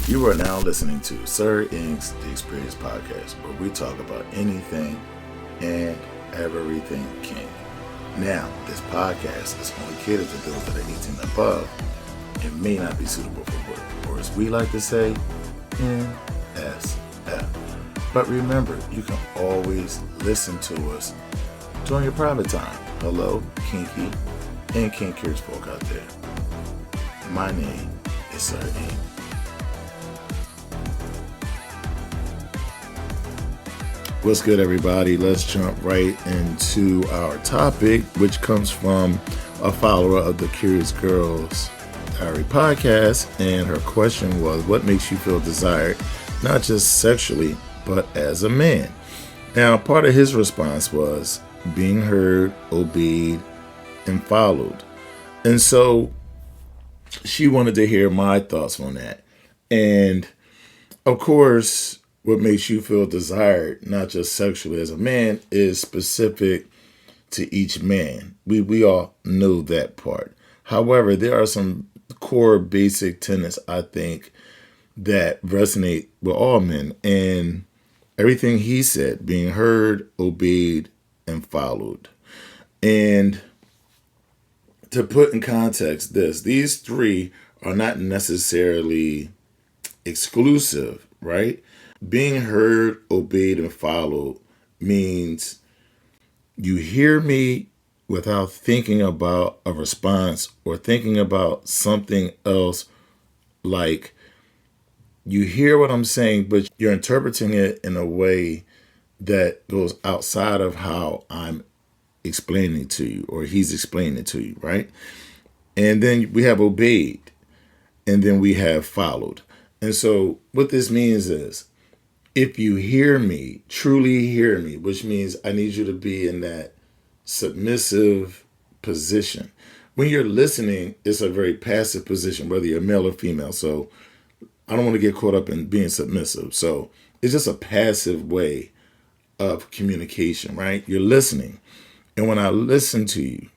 You are now listening to Sir Inks, the Experience Podcast, where we talk about anything and everything kink. Now, this podcast is only catered to those that are 18 and above and may not be suitable for work, or as we like to say, NSF. But remember, you can always listen to us during your private time. Hello, kinky and kinkers folk out there. My name is Sir Ink. What's good, everybody? Let's jump right into our topic, which comes from a follower of the Curious Girls Diary podcast. And her question was, what makes you feel desired, not just sexually, but as a man? Now, part of his response was being heard, obeyed, and followed. And so she wanted to hear my thoughts on that. And of course, what makes you feel desired, not just sexually as a man, is specific to each man. We all know that part. However, there are some core basic tenets, I think, that resonate with all men. And everything he said, being heard, obeyed, and followed. And to put in context these three are not necessarily exclusive, right? Being heard, obeyed, and followed means you hear me without thinking about a response or thinking about something else. Like, you hear what I'm saying, but you're interpreting it in a way that goes outside of how I'm explaining to you or he's explaining it to you, right? And then we have obeyed, and then we have followed. And so what this means is, if you hear me, truly hear me, which means I need you to be in that submissive position. When you're listening, it's a very passive position, whether you're male or female. So I don't want to get caught up in being submissive. So it's just a passive way of communication, right? You're listening. And when I listen to you,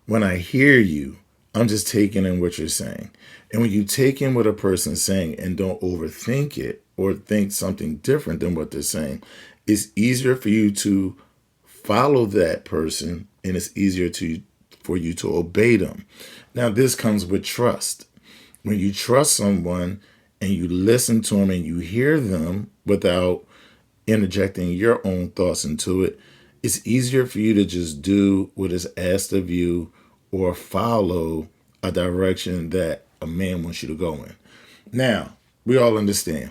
when I hear you, I'm just taking in what you're saying. And when you take in what a person's saying and don't overthink it or think something different than what they're saying, it's easier for you to follow that person, and it's easier for you to obey them. Now, this comes with trust. When you trust someone and you listen to them and you hear them without interjecting your own thoughts into it, it's easier for you to just do what is asked of you or follow a direction that a man wants you to go in. Now, we all understand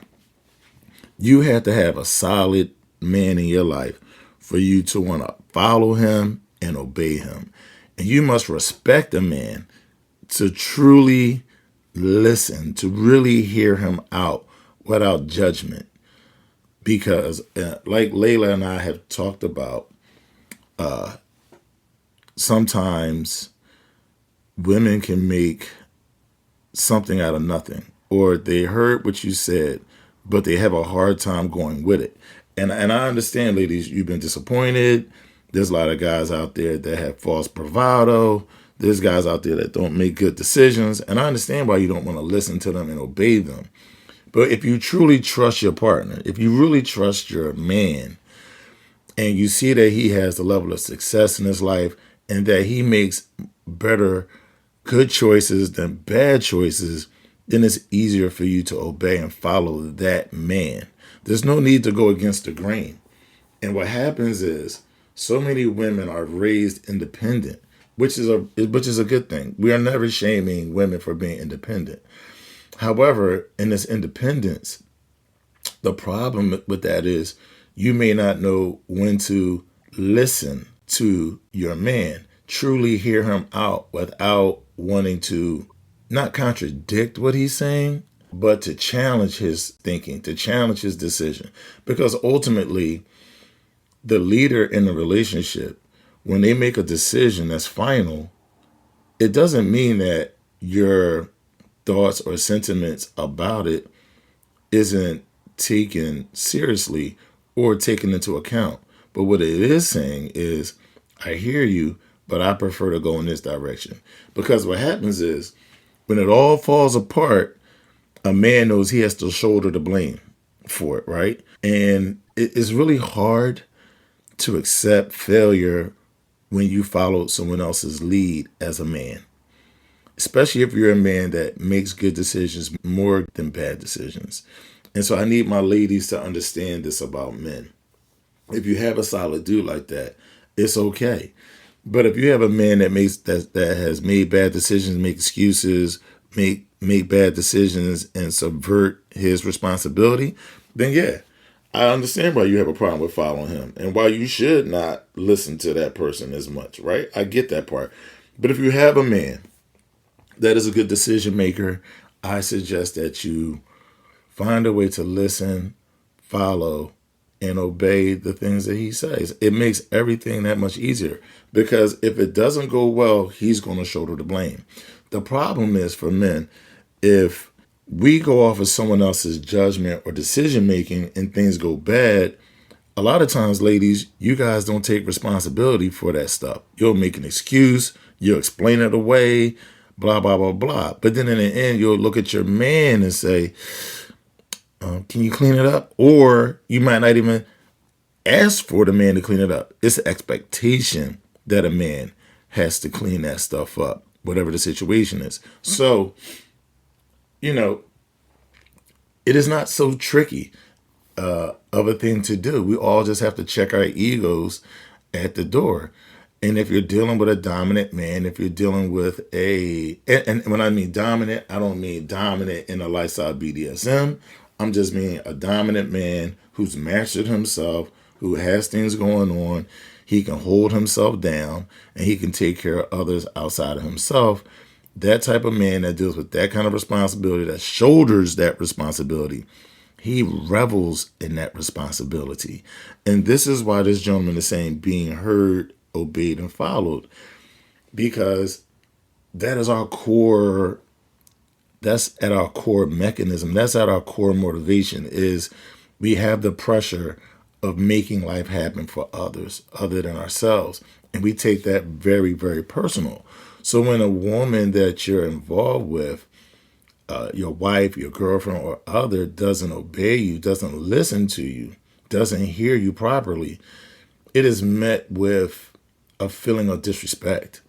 you have to have a solid man in your life for you to want to follow him and obey him. And you must respect a man to truly listen, to really hear him out without judgment. Because like Layla and I have talked about, sometimes women can make something out of nothing, or they heard what you said, but they have a hard time going with it. And I understand, ladies, you've been disappointed. There's a lot of guys out there that have false bravado. There's guys out there that don't make good decisions. And I understand why you don't want to listen to them and obey them. But if you truly trust your partner, if you really trust your man, and you see that he has the level of success in his life and that he makes better good choices than bad choices, then it's easier for you to obey and follow that man. There's no need to go against the grain. And what happens is so many women are raised independent, which is a good thing. We are never shaming women for being independent. However, in this independence, the problem with that is you may not know when to listen to your man, truly hear him out without wanting to not contradict what he's saying, but to challenge his thinking, to challenge his decision. Because ultimately, the leader in the relationship, when they make a decision that's final, it doesn't mean that your thoughts or sentiments about it isn't taken seriously or taken into account. But what it is saying is, I hear you, but I prefer to go in this direction. Because what happens is, when it all falls apart, a man knows he has to shoulder the blame for it, right? And it's really hard to accept failure when you followed someone else's lead as a man, especially if you're a man that makes good decisions more than bad decisions. And so I need my ladies to understand this about men. If you have a solid dude like that, it's okay. But if you have a man that has made bad decisions, make excuses, make bad decisions and subvert his responsibility, then yeah, I understand why you have a problem with following him and why you should not listen to that person as much, right? I get that part. But if you have a man that is a good decision maker, I suggest that you find a way to listen, follow, and obey the things that he says. It makes everything that much easier because if it doesn't go well, he's going to shoulder the blame. The problem is for men, if we go off of someone else's judgment or decision making and things go bad, a lot of times, ladies, you guys don't take responsibility for that stuff. You'll make an excuse, you'll explain it away, blah, blah, blah, blah. But then in the end, you'll look at your man and say, can you clean it up? Or you might not even ask for the man to clean it up. It's an expectation that a man has to clean that stuff up, whatever the situation is. So, it is not so tricky of a thing to do. We all just have to check our egos at the door. And if you're dealing with a dominant man, if you're dealing with and when I mean dominant, I don't mean dominant in a lifestyle BDSM. I'm just meaning a dominant man who's mastered himself, who has things going on. He can hold himself down and he can take care of others outside of himself. That type of man that deals with that kind of responsibility, that shoulders that responsibility, he revels in that responsibility. And this is why this gentleman is saying being heard, obeyed, and followed, because that is our core. That's at our core mechanism. That's at our core motivation is we have the pressure of making life happen for others other than ourselves. And we take that very, very personal. So when a woman that you're involved with, your wife, your girlfriend, or other doesn't obey you, doesn't listen to you, doesn't hear you properly, it is met with a feeling of disrespect.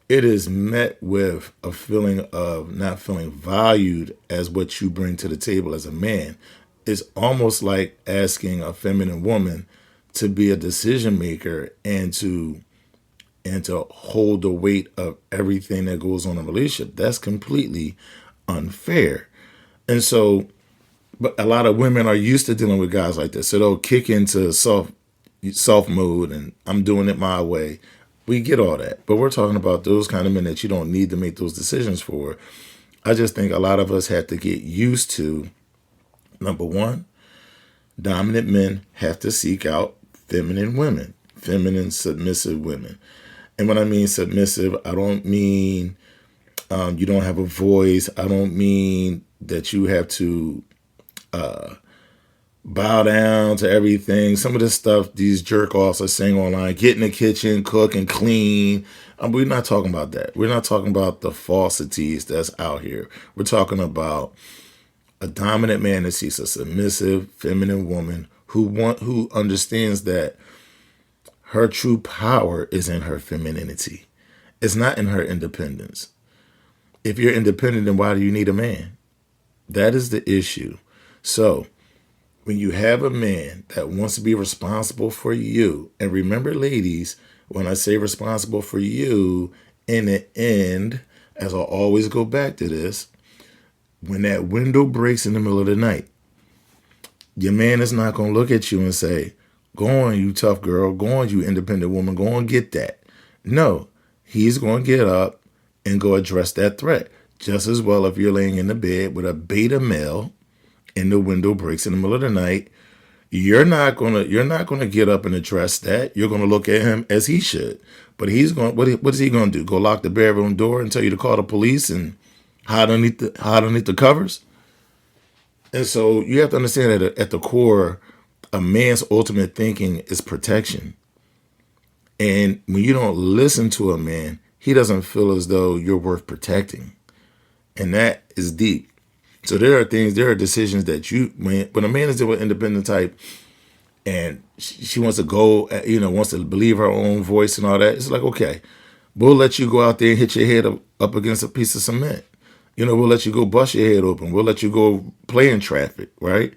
It is met with a feeling of not feeling valued as what you bring to the table as a man. It's almost like asking a feminine woman to be a decision maker and to hold the weight of everything that goes on in a relationship. That's completely unfair. And so, but a lot of women are used to dealing with guys like this. So they'll kick into soft mode and I'm doing it my way. We get all that. But we're talking about those kind of men that you don't need to make those decisions for. I just think a lot of us have to get used to, number one, dominant men have to seek out feminine women, feminine, submissive women. And when I mean submissive, I don't mean you don't have a voice. I don't mean that you have to bow down to everything. Some of the stuff these jerk-offs are saying online, get in the kitchen, cook and clean. We're not talking about that. We're not talking about the falsities that's out here. We're talking about a dominant man that sees a submissive, feminine woman who understands that her true power is in her femininity. It's not in her independence. If you're independent, then why do you need a man? That is the issue. So when you have a man that wants to be responsible for you, and remember, ladies, when I say responsible for you, in the end, as I always go back to this, when that window breaks in the middle of the night, your man is not going to look at you and say, go on, you tough girl. Go on, you independent woman. Go on, get that. No, he's going to get up and go address that threat. Just as well if you're laying in the bed with a beta male and the window breaks in the middle of the night, you're not gonna get up and address that. You're gonna look at him as he should. But he's going. What is he gonna do? Go lock the bedroom door and tell you to call the police and hide underneath the covers? And so you have to understand that at the core, a man's ultimate thinking is protection. And when you don't listen to a man, he doesn't feel as though you're worth protecting. And that is deep. So there are decisions that when a man is with independent type and she wants to go, wants to believe her own voice and all that, it's like, okay, we'll let you go out there and hit your head up against a piece of cement. We'll let you go bust your head open. We'll let you go play in traffic, right?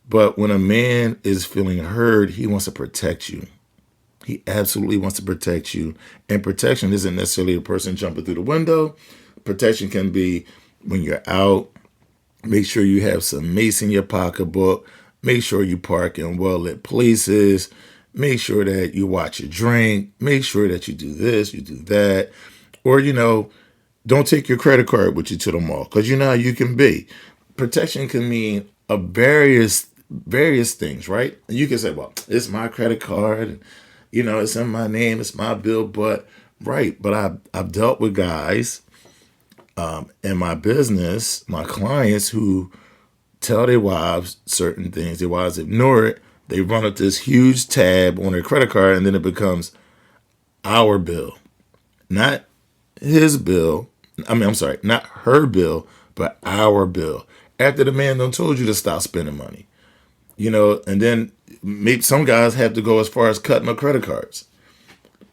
But when a man is feeling heard, he wants to protect you. He absolutely wants to protect you. And protection isn't necessarily a person jumping through the window. Protection can be when you're out. Make sure you have some mace in your pocketbook. Make sure you park in well-lit places. Make sure that you watch your drink. Make sure that you do this, you do that. Or, don't take your credit card with you to the mall, because you know how you can be. Protection can mean a various things, right? And you can say, well, it's my credit card, and, it's in my name, it's my bill, but I've dealt with guys in my business, my clients, who tell their wives certain things. Their wives ignore it. They run up this huge tab on their credit card, and then it becomes our bill, not his bill. I'm sorry, not her bill, but our bill. After the man done told you to stop spending money, and then maybe some guys have to go as far as cutting their credit cards.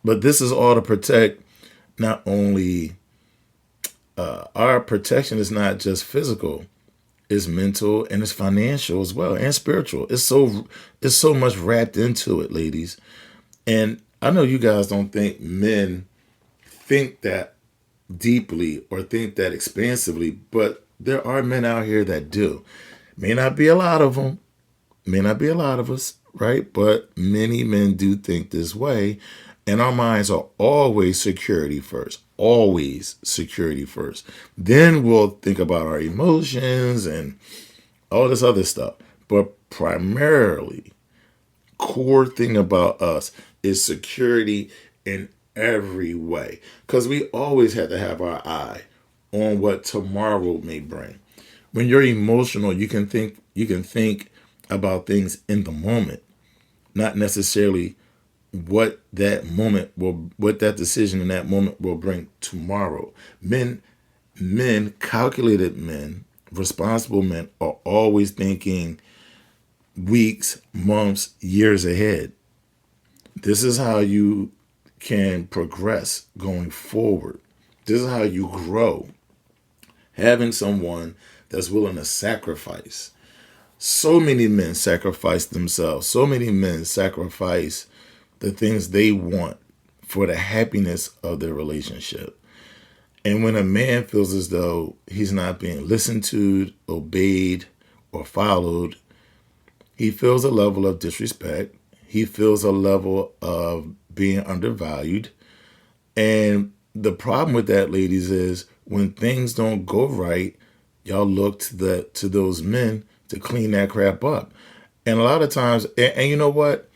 But this is all to protect not only our protection is not just physical, it's mental and it's financial as well, and spiritual. It's so much wrapped into it, ladies. And I know you guys don't think men think that deeply or think that expansively, but there are men out here that do. May not be a lot of them, may not be a lot of us, right? But many men do think this way, and our minds are always security first. Always security first. Then we'll think about our emotions and all this other stuff. But primarily, core thing about us is security in every way, because we always have to have our eye on what tomorrow may bring. When you're emotional, you can think about things in the moment, not necessarily what that decision in that moment will bring tomorrow. Men, calculated men, responsible men are always thinking weeks, months, years ahead. This is how you can progress going forward. This is how you grow. Having someone that's willing to sacrifice. So many men sacrifice themselves. So many men sacrifice the things they want for the happiness of their relationship. And when a man feels as though he's not being listened to, obeyed, or followed, he feels a level of disrespect. He feels a level of being undervalued. And the problem with that, ladies, is when things don't go right, y'all look to those men to clean that crap up. And a lot of times, and you know what?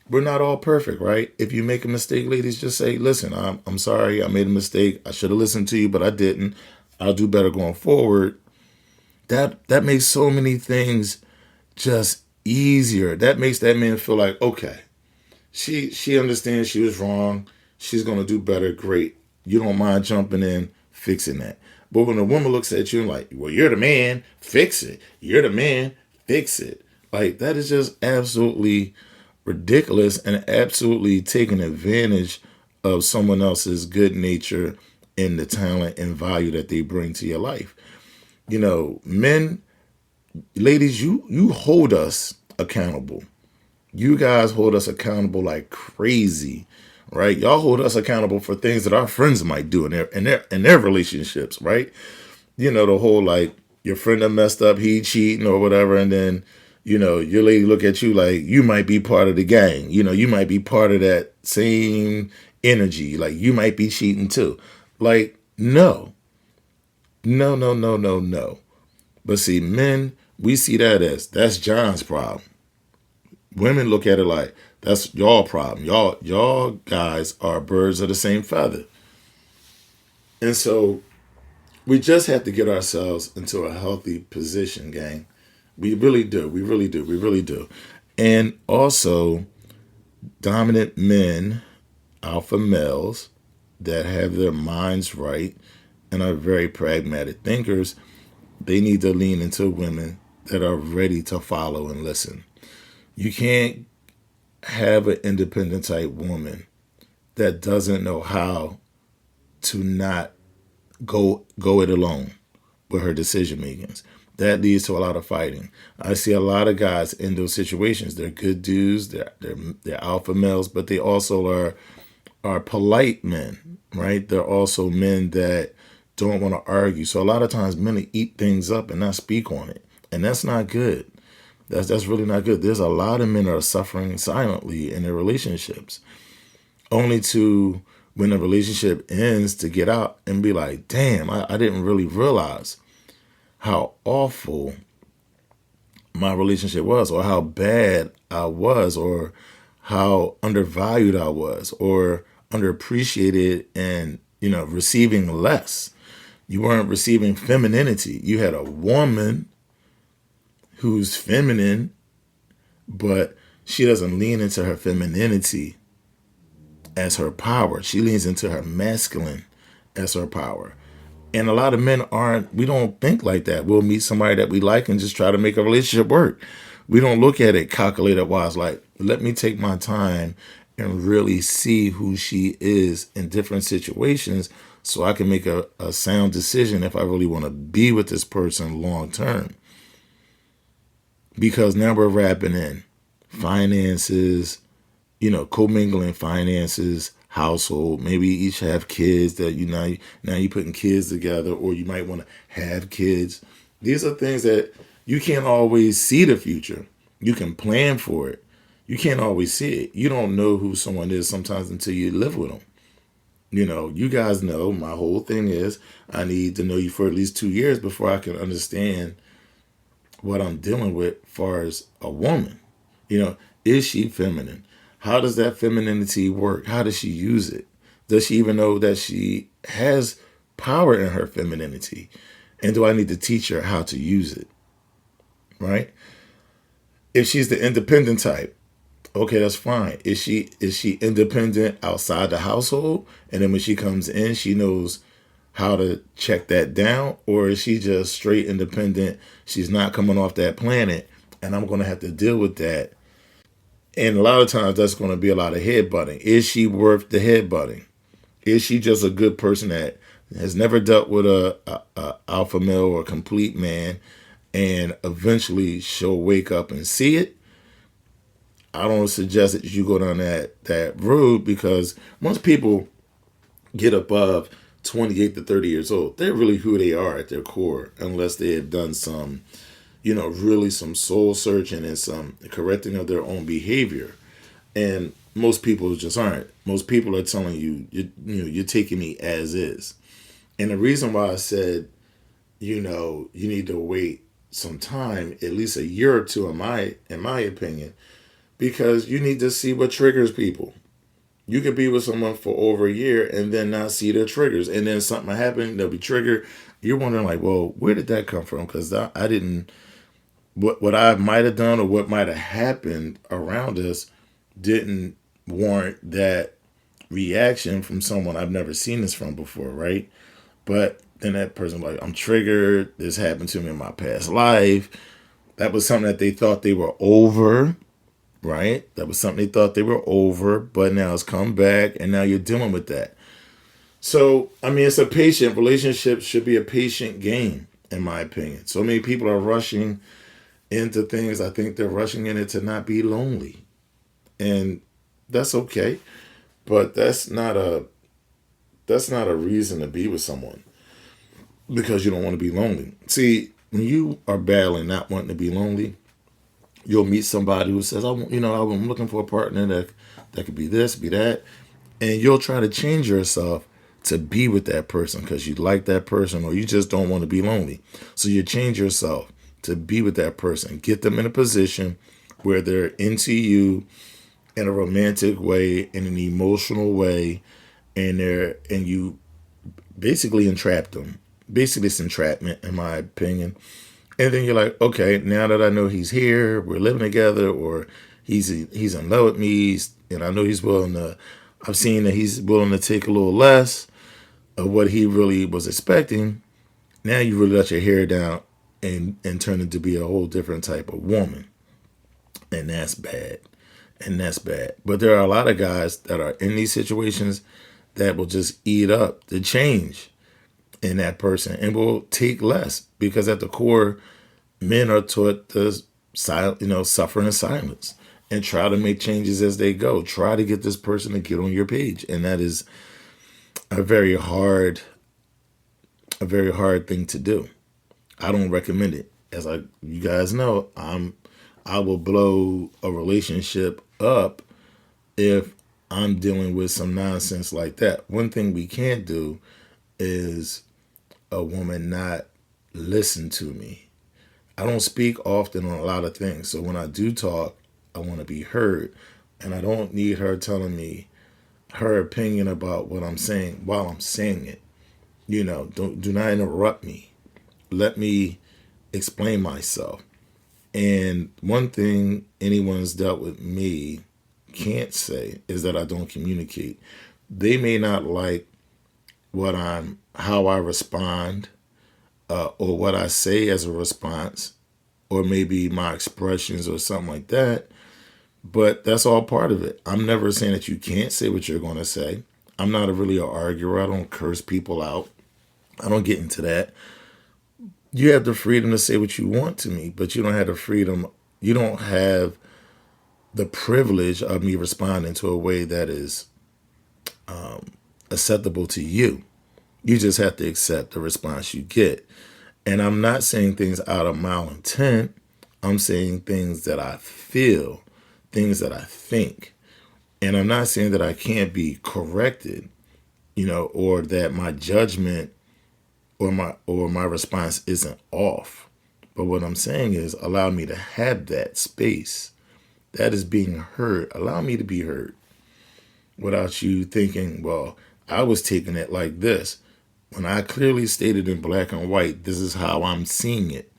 We're not all perfect, right? If you make a mistake, ladies, just say, listen, I'm sorry, I made a mistake. I should have listened to you, but I didn't. I'll do better going forward. That makes so many things just easier. That makes that man feel like, okay, she understands she was wrong. She's going to do better. Great. You don't mind jumping in, fixing that. But when a woman looks at you and like, well, you're the man, fix it. You're the man, fix it. Like, that is just absolutely ridiculous and absolutely taking advantage of someone else's good nature and the talent and value that they bring to your life. Men, ladies, you hold us accountable. You guys hold us accountable like crazy, right? Y'all hold us accountable for things that our friends might do in their relationships, right? The whole, like, your friend that messed up, he cheating or whatever, and then your lady look at you like you might be part of the gang. You might be part of that same energy. Like, you might be cheating too. Like, no. But see, men, we see that's John's problem. Women look at it like that's y'all problem. Y'all guys are birds of the same feather. And so we just have to get ourselves into a healthy position, gang. We really do. We really do. We really do. And also, dominant men, alpha males that have their minds right and are very pragmatic thinkers, they need to lean into women that are ready to follow and listen. You can't have an independent type woman that doesn't know how to not go it alone with her decision makings. That leads to a lot of fighting. I see a lot of guys in those situations. They're good dudes. They're alpha males, but they also are polite men, right? They're also men that don't want to argue. So a lot of times men eat things up and not speak on it, and that's not good. That's really not good. There's a lot of men that are suffering silently in their relationships, only to when the relationship ends to get out and be like, damn, I didn't really realize how awful my relationship was, or how bad I was, or how undervalued I was, or underappreciated, and receiving less. You weren't receiving femininity. You had a woman who's feminine, but she doesn't lean into her femininity as her power. She leans into her masculine as her power. And a lot of men we don't think like that. We'll meet somebody that we like and just try to make a relationship work. We don't look at it calculated wise, like, let me take my time and really see who she is in different situations so I can make a sound decision if I really want to be with this person long term. Because now we're wrapping in finances, commingling finances, household. Maybe each have kids that now you're putting kids together, or you might want to have kids. These are things that you can't always see the future. You can plan for it. You can't always see it. You don't know who someone is sometimes until you live with them. You guys know my whole thing is I need to know you for at least 2 years before I can understand what I'm dealing with as far as a woman. Is she feminine? How does that femininity work? How does she use it? Does she even know that she has power in her femininity? And do I need to teach her how to use it? Right? If she's the independent type, okay, that's fine. Is she independent outside the household? And then when she comes in, she knows how to check that down? Or is she just straight independent? She's not coming off that planet, and I'm going to have to deal with that. And a lot of times that's going to be a lot of headbutting. Is she worth the headbutting? Is she just a good person that has never dealt with a alpha male or a complete man, and eventually she'll wake up and see it? I don't suggest that you go down that road, because most people get above 28 to 30 years old. They're really who they are at their core, unless they have done some really some soul searching and some correcting of their own behavior. And most people just aren't. Most people are telling you, you're taking me as is. And the reason why I said, you need to wait some time, at least a year or two, in my opinion, because you need to see what triggers people. You could be with someone for over a year and then not see their triggers, and then something happen, they'll be triggered. You're wondering like, well, where did that come from? Because I didn't. What I might have done or what might have happened around us didn't warrant that reaction from someone I've never seen this from before, right? But then that person like, I'm triggered. This happened to me in my past life. That was something that they thought they were over, right? That was something they thought they were over, but now it's come back, and now you're dealing with that. So, it's a patient relationship. Should be a patient game, in my opinion. So many people are rushing into things. I think they're rushing in it to not be lonely, and that's okay, but that's not a reason to be with someone, because you don't want to be lonely. See, when you are battling not wanting to be lonely, you'll meet somebody who says, I'm looking for a partner that could be this, be that, and you'll try to change yourself to be with that person because you like that person, or you just don't want to be lonely. So you change yourself to be with that person, get them in a position where they're into you in a romantic way, in an emotional way, and you basically entrap them. Basically, it's entrapment, in my opinion. And then you're like, okay, now that I know he's here, we're living together, or he's in love with me, and I know I've seen that he's willing to take a little less of what he really was expecting. Now you really let your hair down and turn into be a whole different type of woman. And that's bad. And that's bad. But there are a lot of guys that are in these situations that will just eat up the change in that person and will take less, because at the core, men are taught to suffer in silence and try to make changes as they go. Try to get this person to get on your page, and that is a very hard thing to do. I don't recommend it. As you guys know, I will blow a relationship up if I'm dealing with some nonsense like that. One thing we can't do is a woman not listen to me. I don't speak often on a lot of things. So when I do talk, I want to be heard. And I don't need her telling me her opinion about what I'm saying while I'm saying it. Do not interrupt me. Let me explain myself. And one thing anyone's dealt with me can't say is that I don't communicate. They may not like how I respond, or what I say as a response, or maybe my expressions or something like that. But that's all part of it. I'm never saying that you can't say what you're going to say. I'm not really an arguer. I don't curse people out. I don't get into that. You have the freedom to say what you want to me, but you don't have the freedom. You don't have the privilege of me responding to a way that is acceptable to you. You just have to accept the response you get. And I'm not saying things out of malintent. I'm saying things that I feel, things that I think. And I'm not saying that I can't be corrected, or that my judgment or my response isn't off. But what I'm saying is, allow me to have that space. That is being heard. Allow me to be heard without you thinking, well, I was taking it like this. When I clearly stated in black and white, this is how I'm seeing it.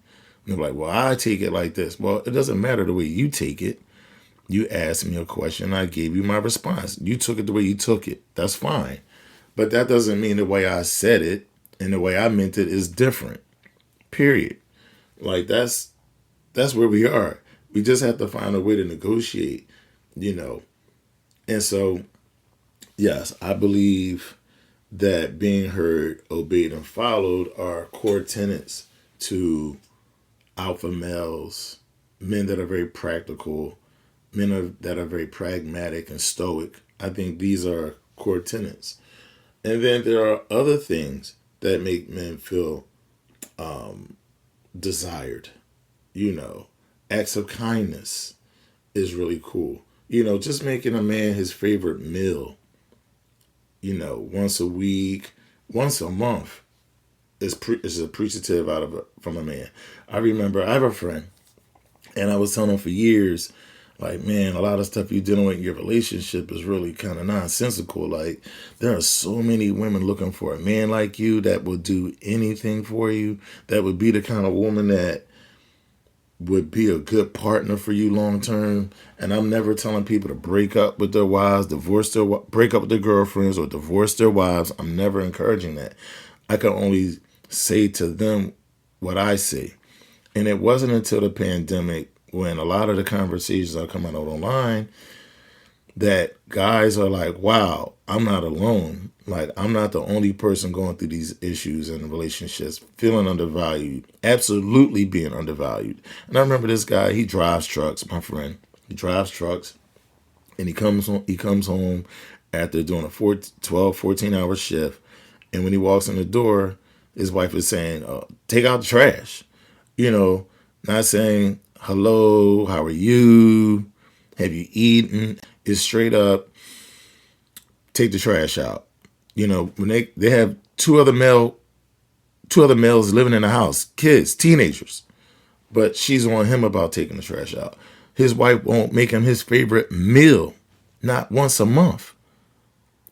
You're like, well, I take it like this. Well, it doesn't matter the way you take it. You asked me a question. I gave you my response. You took it the way you took it. That's fine. But that doesn't mean the way I said it and the way I meant it is different. Period. Like that's where we are. We just have to find a way to negotiate, And so, yes, I believe that being heard, obeyed, and followed are core tenets to alpha males, men that are very practical, that are very pragmatic and stoic. I think these are core tenets. And then there are other things that make men feel desired. Acts of kindness is really cool. Just making a man his favorite meal, once a week, once a month is appreciative from a man. I remember I have a friend, and I was telling him for years, like, man, a lot of stuff you're dealing with in your relationship is really kind of nonsensical. Like, there are so many women looking for a man like you that will do anything for you, that would be the kind of woman that would be a good partner for you long term. And I'm never telling people to break up with their wives, break up with their girlfriends, or divorce their wives. I'm never encouraging that. I can only say to them what I say. And it wasn't until the pandemic, when a lot of the conversations are coming out online, that guys are like, wow, I'm not alone. Like, I'm not the only person going through these issues in relationships, feeling undervalued, absolutely being undervalued. And I remember this guy, he drives trucks, my friend. He drives trucks, and he comes home after doing a 14-hour shift. And when he walks in the door, his wife is saying, take out the trash. Not saying, hello, how are you? Have you eaten? It's straight up, take the trash out. When they have two other males living in the house, kids, teenagers, but she's on him about taking the trash out. His wife won't make him his favorite meal, not once a month.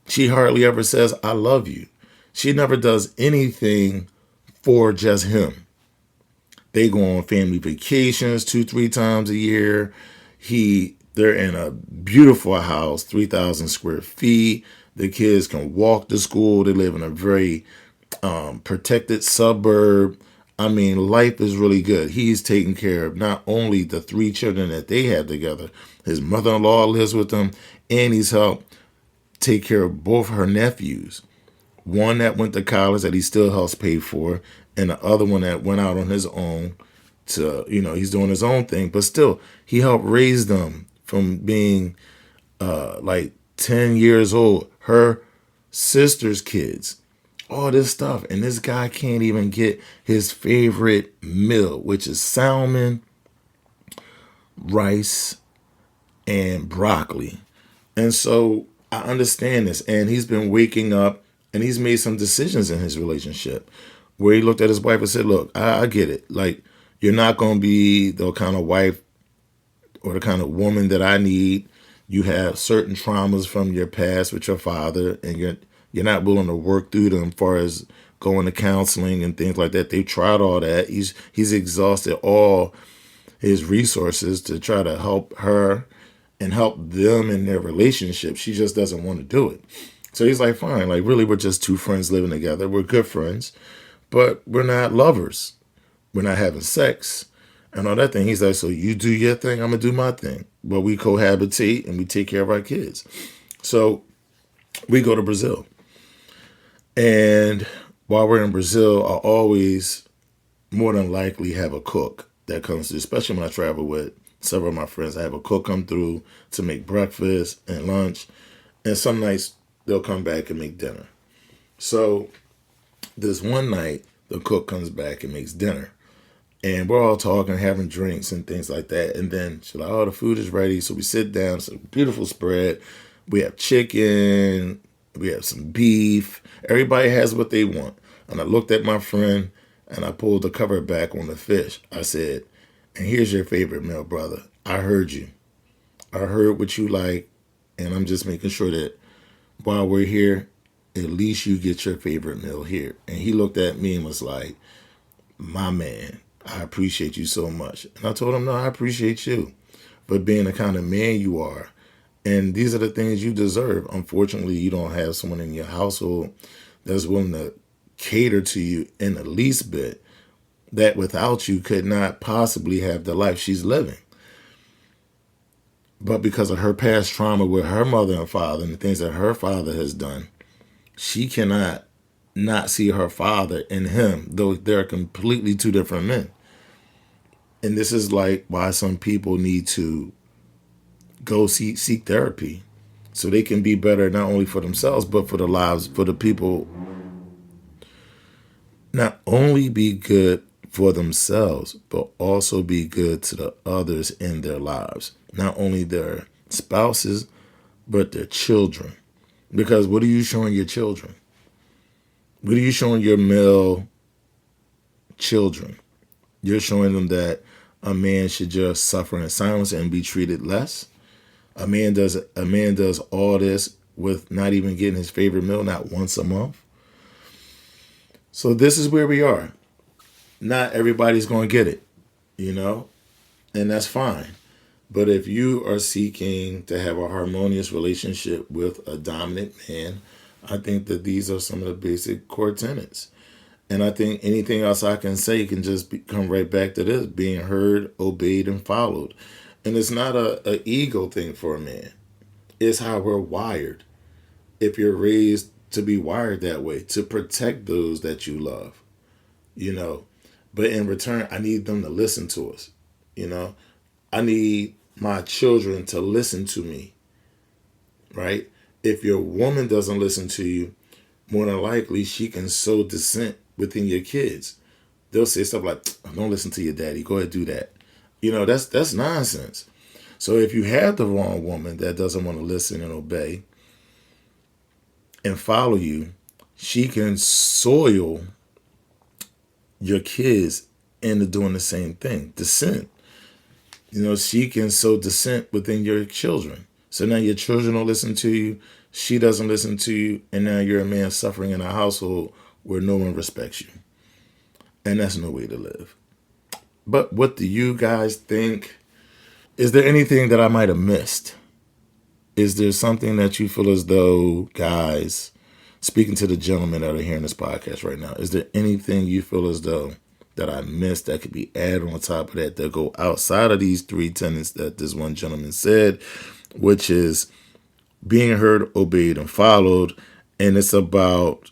She hardly ever says, I love you. She never does anything for just him. They go on family vacations 2-3 times a year. They're in a beautiful house, 3,000 square feet. The kids can walk to school. They live in a very protected suburb. I mean, life is really good. He's taking care of not only the 3 children that they have together, his mother-in-law lives with them, and he's helped take care of both her nephews. One that went to college that he still helps pay for, and the other one that went out on his own to, he's doing his own thing. But still, he helped raise them from being like 10 years old. Her sister's kids. All this stuff. And this guy can't even get his favorite meal, which is salmon, rice, and broccoli. And so I understand this. And he's been waking up and he's made some decisions in his relationship where he looked at his wife and said, look, I get it. Like, you're not going to be the kind of wife or the kind of woman that I need. You have certain traumas from your past with your father, and you're not willing to work through them as far as going to counseling and things like that. They've tried all that. He's exhausted all his resources to try to help her and help them in their relationship. She just doesn't want to do it. So he's like, fine, like really, we're just 2 friends living together. We're good friends, but we're not lovers. We're not having sex and all that thing. He's like, so you do your thing, I'm going to do my thing. But we cohabitate and we take care of our kids. So we go to Brazil. And while we're in Brazil, I always more than likely have a cook that comes through, especially when I travel with several of my friends. I have a cook come through to make breakfast and lunch. And some nights they'll come back and make dinner. So this one night, the cook comes back and makes dinner. And we're all talking, having drinks and things like that. And then she's like, oh, the food is ready. So we sit down. It's a beautiful spread. We have chicken. We have some beef. Everybody has what they want. And I looked at my friend and I pulled the cover back on the fish. I said, and here's your favorite meal, brother. I heard you. I heard what you like. And I'm just making sure that while we're here, at least you get your favorite meal here. And he looked at me and was like, my man, I appreciate you so much. And I told him, no, I appreciate you for being the kind of man you are. And these are the things you deserve. Unfortunately, you don't have someone in your household that's willing to cater to you in the least bit, that without you could not possibly have the life she's living. But because of her past trauma with her mother and father and the things that her father has done, she cannot not see her father in him, though they're completely 2 different men. And this is like why some people need to go seek therapy so they can be better not only for themselves, but for the lives, for the people. Not only be good for themselves, but also be good to the others in their lives. Not only their spouses, but their children. Because what are you showing your children? What are you showing your male children? You're showing them that a man should just suffer in silence and be treated less. A man does all this with not even getting his favorite meal, not once a month. So this is where we are. Not everybody's going to get it, and that's fine. But if you are seeking to have a harmonious relationship with a dominant man, I think that these are some of the basic core tenets. And I think anything else I can say can just come right back to this: being heard, obeyed, and followed. And it's not a ego thing for a man. It's how we're wired. If you're raised to be wired that way, to protect those that you love, But in return, I need them to listen to us, I need my children to listen to me, right? If your woman doesn't listen to you, more than likely she can sow dissent within your kids. They'll say stuff like, don't listen to your daddy, go ahead and do that. That's nonsense. So if you have the wrong woman that doesn't want to listen and obey and follow you, she can soil your kids into doing the same thing, dissent. She can sow dissent within your children. So now your children don't listen to you, she doesn't listen to you, and now you're a man suffering in a household where no one respects you. And that's no way to live. But what do you guys think? Is there anything that I might have missed? Is there something that you feel as though, guys, speaking to the gentlemen that are hearing this podcast right now, is there anything you feel as though that I missed that could be added on top of that go outside of these 3 tenets that this one gentleman said, which is being heard, obeyed, and followed. And it's about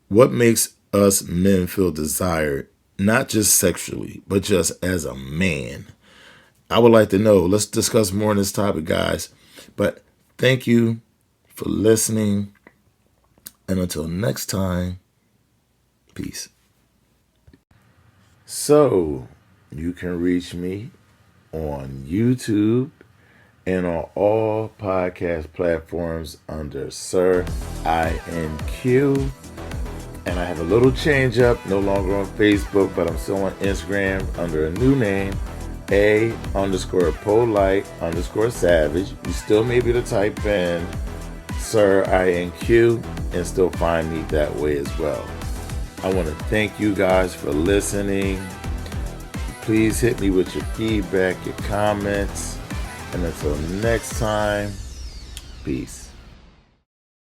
what makes us men feel desired, not just sexually, but just as a man. I would like to know. Let's discuss more on this topic, guys. But thank you for listening. And until next time, peace. So, you can reach me on YouTube and on all podcast platforms under Sir INQ. And I have a little change up, no longer on Facebook, but I'm still on Instagram under a new name, A_polite_savage. You still may be able to type in Sir INQ and still find me that way as well. I want to thank you guys for listening. Please hit me with your feedback, your comments. And until next time, peace.